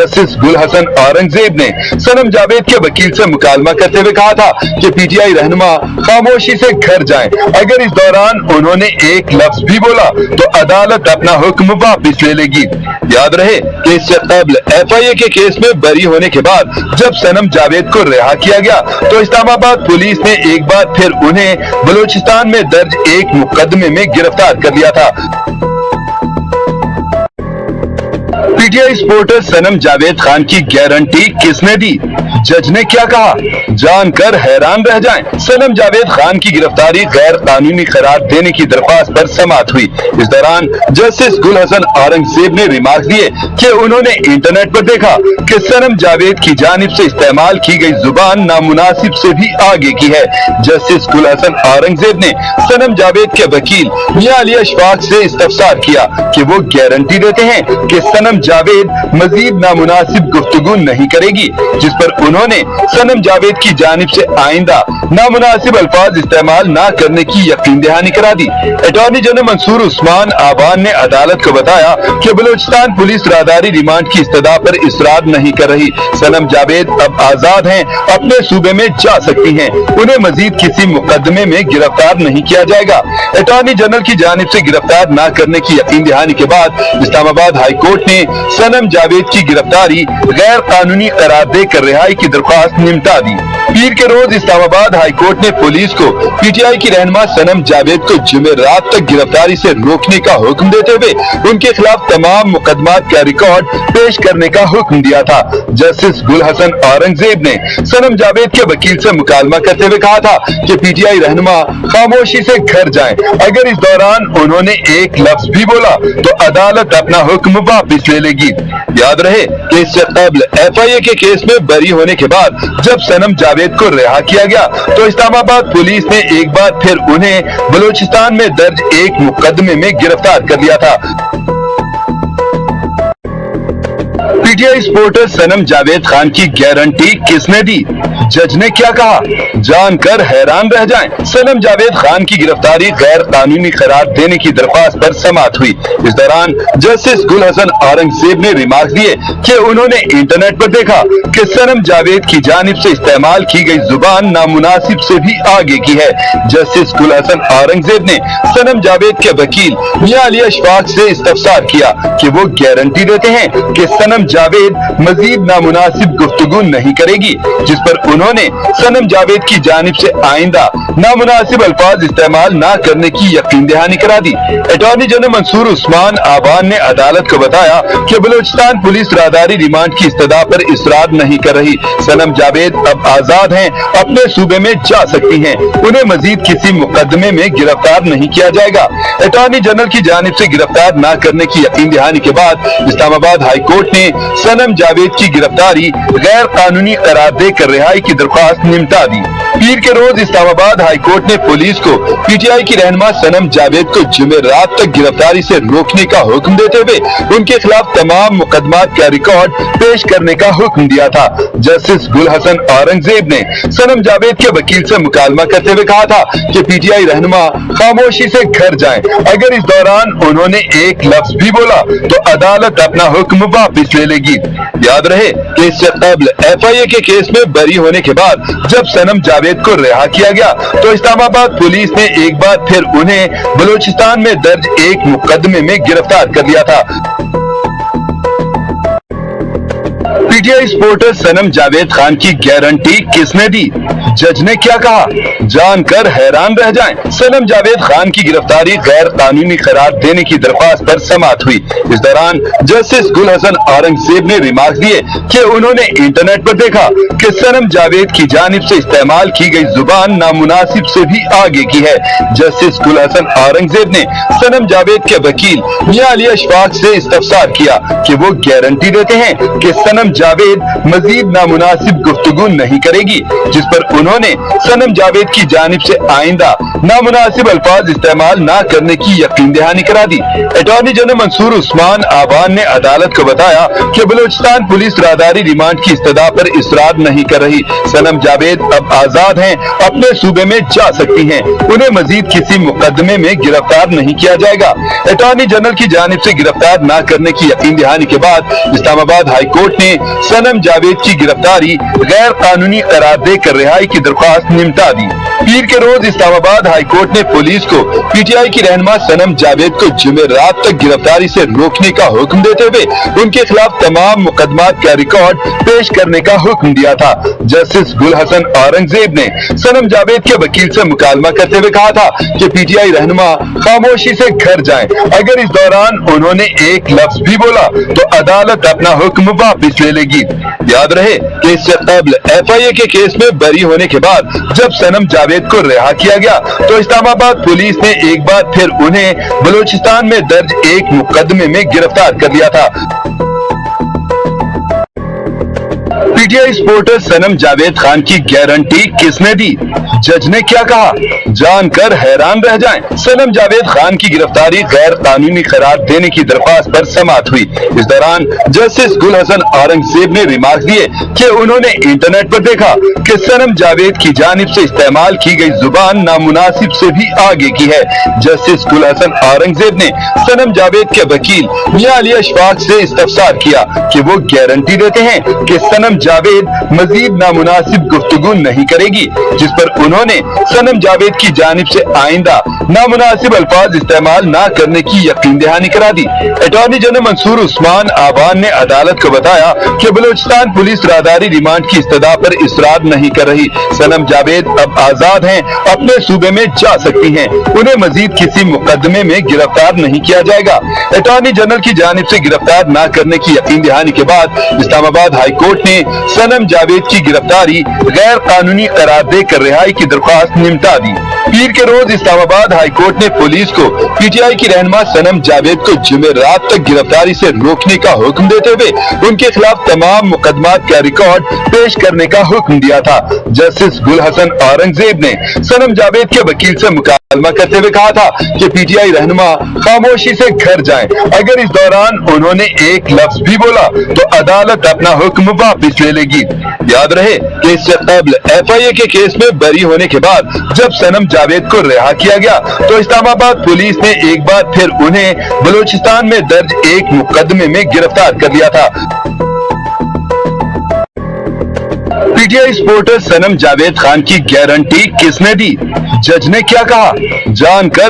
Justice गुल हसन औरंगजेब ने सनम जावेद के वकील से मुकालमा करते हुए कहा था कि पीटीआई रहनुमा खामोशी से घर जाएं। अगर इस दौरान उन्होंने एक लफ्ज भी बोला तो अदालत अपना हुक्म वापस ले लेगी। याद रहे कि इससे कबल एफआईए के केस में बरी होने के बाद जब सनम जावेद को रिहा किया गया तो इस्लामाबाद पुलिस ने एक बार फिर उन्हें बलूचिस्तान में दर्ज एक मुकदमे में गिरफ्तार कर लिया था। पीटीआई सपोर्टर सनम जावेद खान की गारंटी किसने दी? जज ने क्या कहा? जानकर हैरान रह जाएं। सनम जावेद खान की गिरफ्तारी गैर कानूनी करार देने की दरख्वास्त पर समाअत हुई। इस दौरान जस्टिस गुल हसन औरंगजेब ने रिमार्क दिए कि उन्होंने इंटरनेट पर देखा कि सनम जावेद की जानिब से इस्तेमाल की गई जुबान नामुनासिब से भी आगे की है। जस्टिस गुल हसन औरंगजेब ने सनम जावेद के वकील मियां अली अशफाक से इस्तफसार किया कि वो गारंटी देते हैं कि सनम जावेद मजीद नामुनासिब गुफ्तगू नहीं करेगी, जिस पर उन्होंने सनम जावेद की जानिब से आइंदा नामुनासिब अल्फाज इस्तेमाल न करने की यकीन दहानी करा दी। अटॉर्नी जनरल मंसूर उस्मान आवान ने अदालत को बताया कि बलूचिस्तान पुलिस राहदारी रिमांड की इस्तदा पर इसरार नहीं कर रही। सनम जावेद अब आजाद हैं, अपने सूबे में जा सकती हैं, उन्हें मजीद किसी मुकदमे में गिरफ्तार नहीं किया जाएगा। अटॉर्नी जनरल की जानिब से गिरफ्तार न करने की यकीन दहानी के बाद इस्लामाबाद हाई कोर्ट ने सनम जावेद की गिरफ्तारी गैर कानूनी करार देकर रिहाई की दरख्वास्त निमटा दी। पीर के रोज इस्लामाबाद हाई कोर्ट ने पुलिस को पीटीआई की रहनुमा सनम जावेद को जुमेरात तक गिरफ्तारी से रोकने का हुक्म देते हुए उनके खिलाफ तमाम मुकदमात का रिकॉर्ड पेश करने का हुक्म दिया था। जस्टिस गुल हसन औरंगजेब ने सनम जावेद के वकील से मुकालमा करते हुए कहा था कि पीटीआई रहनुमा खामोशी से घर जाएं। अगर इस दौरान उन्होंने एक लफ्ज भी बोला तो अदालत अपना हुक्म वापस ले लेगी। याद रहे कि इससे कबल एफआईए के केस में बरी होने के बाद जब सनम जावेद को रिहा किया गया तो इस्लामाबाद पुलिस ने एक बार फिर उन्हें बलूचिस्तान में दर्ज एक मुकदमे में गिरफ्तार कर लिया था। पीटीआई सपोर्टर सनम जावेद खान की गारंटी किसने दी? जज ने क्या कहा? जानकर हैरान रह जाएं। सनम जावेद खान की गिरफ्तारी गैर कानूनी करार देने की दरख्वास्त पर समाअत हुई। इस दौरान जस्टिस गुल हसन औरंगजेब ने रिमार्क दिए कि उन्होंने इंटरनेट पर देखा कि सनम जावेद की जानिब से इस्तेमाल की गई जुबान नामुनासिब से भी आगे की है। जस्टिस गुल हसन औरंगजेब ने सनम जावेद के वकील मियां अली अशफाक से इस्तफसार किया कि वो गारंटी देते हैं कि सनम जावेद मजीद नामुनासिब गुफ्तगू नहीं करेगी, जिस पर उन्होंने सनम जावेद की जानिब से आइंदा नामुनासिब अल्फाज इस्तेमाल न करने की यकीन दहानी करा दी। अटॉर्नी जनरल मंसूर उस्मान आवान ने अदालत को बताया कि बलूचिस्तान पुलिस राहदारी रिमांड की इस्तदा पर इसरार नहीं कर रही। सनम जावेद अब आजाद हैं, अपने सूबे में जा सकती हैं, उन्हें मजीद किसी मुकदमे में गिरफ्तार नहीं किया जाएगा। अटॉर्नी जनरल की जानिब से गिरफ्तार न करने की यकीन दहानी के बाद इस्लामाबाद हाई कोर्ट ने सनम जावेद की गिरफ्तारी गैर कानूनी करार देकर रिहाई की दरख्वास्त निमटा दी। पीर के रोज इस्लामाबाद हाई कोर्ट ने पुलिस को पीटीआई की रहनुमा सनम जावेद को जुमेरात तक गिरफ्तारी से रोकने का हुक्म देते हुए उनके खिलाफ तमाम मुकदमात का रिकॉर्ड पेश करने का हुक्म दिया था। जस्टिस गुल हसन औरंगजेब ने सनम जावेद के वकील से मुकालमा करते हुए कहा था कि पीटीआई रहनुमा खामोशी से घर जाएं। अगर इस दौरान उन्होंने एक लफ्ज भी बोला तो अदालत अपना हुक्म वापस ले लेगी। याद रहे कि इससे कबल एफआईए के केस में बरी होने के बाद जब सनम जावेद को रिहा किया गया तो इस्लामाबाद पुलिस ने एक बार फिर उन्हें बलूचिस्तान में दर्ज एक मुकदमे में गिरफ्तार कर लिया था। पीटीआई सपोर्टर सनम जावेद खान की गारंटी किसने दी? जज ने क्या कहा? जानकर हैरान रह जाएं। सनम जावेद खान की गिरफ्तारी गैर कानूनी करार देने की दरख्वास्त पर समाअत हुई। इस दौरान जस्टिस गुल हसन औरंगजेब ने रिमार्क दिए कि उन्होंने इंटरनेट पर देखा कि सनम जावेद की जानिब से इस्तेमाल की गई जुबान नामुनासिब से भी आगे की है। जस्टिस गुल हसन औरंगजेब ने सनम जावेद के वकील मियां अली अशफाक से इस्तफसार किया कि वो गारंटी देते हैं कि सनम सनम जावेद मजीद नामुनासिब गुफ्तगू नहीं करेगी, जिस पर उन्होंने सनम जावेद की जानिब से आइंदा नामुनासिब अल्फाज इस्तेमाल न करने की यकीन दहानी करा दी। अटॉर्नी जनरल मंसूर उस्मान आवान ने अदालत को बताया कि बलूचिस्तान पुलिस राहदारी रिमांड की इस्तदा पर इसरार नहीं कर रही। सनम जावेद अब आजाद हैं, अपने सूबे में जा सकती हैं, उन्हें मजीद किसी मुकदमे में गिरफ्तार नहीं किया जाएगा। अटॉर्नी जनरल की जानिब से गिरफ्तार न करने की यकीन दहानी के बाद इस्लामाबाद हाई कोर्ट ने सनम जावेद की गिरफ्तारी गैर कानूनी करार देकर रिहाई की दरख्वास्त निपटा दी। पीर के रोज इस्लामाबाद हाई कोर्ट ने पुलिस को पीटीआई की रहनुमा सनम जावेद को जुमेरात तक गिरफ्तारी से रोकने का हुक्म देते हुए उनके खिलाफ तमाम मुकदमात का रिकॉर्ड पेश करने का हुक्म दिया था। जस्टिस गुल हसन औरंगजेब ने सनम जावेद के वकील से मुकालमा करते हुए कहा था कि पीटीआई रहनुमा खामोशी से घर जाएं। अगर इस दौरान उन्होंने एक लफ्ज भी बोला तो अदालत अपना हुक्म वापस ले लेगी। याद रहे कि इससे कबल FIA के केस में बरी होने के बाद जब सनम जावेद को रिहा किया गया तो इस्लामाबाद पुलिस ने एक बार फिर उन्हें बलूचिस्तान में दर्ज एक मुकदमे में गिरफ्तार कर लिया था। पीटीआई सपोर्टर सनम जावेद खान की गारंटी किसने दी? जज ने क्या कहा? जानकर हैरान रह जाएं। सनम जावेद खान की गिरफ्तारी गैर कानूनी करार देने की दरख्वास्त पर समाअत हुई। इस दौरान जस्टिस गुल हसन औरंगजेब ने रिमार्क दिए कि उन्होंने इंटरनेट पर देखा कि सनम जावेद की जानिब से इस्तेमाल की गई जुबान नामुनासिब से भी आगे की है। जस्टिस गुल हसन औरंगजेब ने सनम जावेद के वकील मियां अली अशफाक से इस्तफसार किया कि वो गारंटी देते हैं कि सनम जावेद मजीद नामुनासिब गुफ्तगू नहीं करेगी, जिस पर उन्होंने सनम जावेद की जानिब से आइंदा नामुनासिब अल्फाज इस्तेमाल न करने की यकीन दहानी करा दी। अटॉर्नी जनरल मंसूर उस्मान आवान ने अदालत को बताया कि बलूचिस्तान पुलिस राहदारी रिमांड की इस्तदा पर इसरार नहीं कर रही। सनम जावेद अब आजाद हैं, अपने सूबे में जा सकती हैं, उन्हें मजीद किसी मुकदमे में गिरफ्तार नहीं किया जाएगा। अटॉर्नी जनरल की जानिब से गिरफ्तार न करने की यकीन दहानी के बाद इस्लामाबाद हाई कोर्ट ने सनम जावेद की गिरफ्तारी गैर कानूनी करार देकर रिहाई की दरख्वास्त निपटा दी। पीर के रोज इस्लामाबाद हाई कोर्ट ने पुलिस को पीटीआई की रहनुमा सनम जावेद को जुमेरात तक गिरफ्तारी से रोकने का हुक्म देते हुए उनके खिलाफ तमाम मुकदमात का रिकॉर्ड पेश करने का हुक्म दिया था। जस्टिस गुल हसन औरंगजेब ने सनम जावेद के वकील से मुकालमा करते हुए कहा था कि पीटीआई रहनुमा खामोशी से घर जाएं। अगर इस दौरान उन्होंने एक लफ्ज भी बोला तो अदालत अपना हुक्म वापस ले लेगी। याद रहे कि इससे कबल FIA के केस में बरी होने के बाद जब सनम जावेद को रिहा किया गया तो इस्लामाबाद पुलिस ने एक बार फिर उन्हें बलूचिस्तान में दर्ज एक मुकदमे में गिरफ्तार कर लिया था। पीटीआई सपोर्टर सनम जावेद खान की गारंटी किसने दी? जज ने क्या कहा? जानकर